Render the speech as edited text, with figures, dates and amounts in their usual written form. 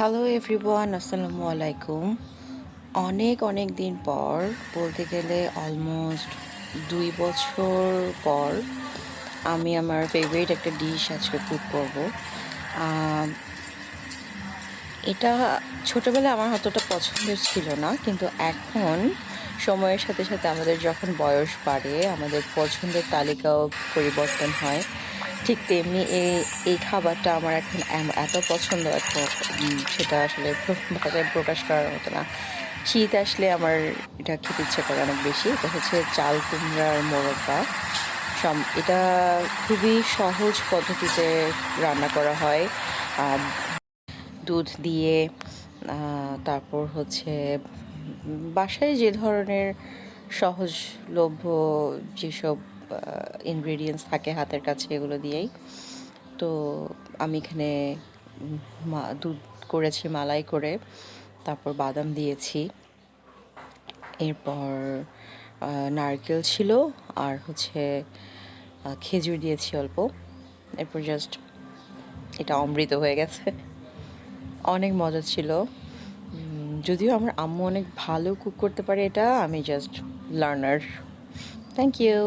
Hello everyone, আসসালামু আলাইকুম। অনেক অনেক দিন পর, বলতে গেলে অলমোস্ট 2 বছর পর আমি আমার ফেভারিট একটা ডিশ আজকে কুক করব। আম, এটা ছোটবেলায় আমার অতটা পছন্দের ছিল না, কিন্তু এখন সময়ের সাথে সাথে আমাদের যখন বয়স বাড়ে আমাদের পছন্দের তালিকাও পরিবর্তন হয়। ঠিক তেমনি এই খাবারটা আমার এখন এত পছন্দ এখন, সেটা আসলে ভাষায় প্রকাশ করার মতো না। শীত আসলে আমার এটা খেতে ইচ্ছে করে অনেক বেশি। এটা হচ্ছে চাল কুমড়ার মোরব্বা। এটা খুবই সহজ পদ্ধতিতে রান্না করা হয়। আহ, দুধ দিয়ে, তারপর হচ্ছে বাসায় যে ধরনের সহজলভ্য যেসব ইনগ্রেডিয়েন্টস থাকে হাতের কাছে, এগুলো দিয়েই। তো আমি এখানে দুধ করেছি মালাই করে, তারপর বাদাম দিয়েছি, এরপর নারকেল ছিল, আর হচ্ছে খেজুর দিয়েছি অল্প। এরপর জাস্ট এটা অমৃত হয়ে গেছে। অনেক মজা ছিল। যদিও আমার আম্মু অনেক ভালো কুক করতে পারে, এটা আমি জাস্ট লার্নার। Thank you.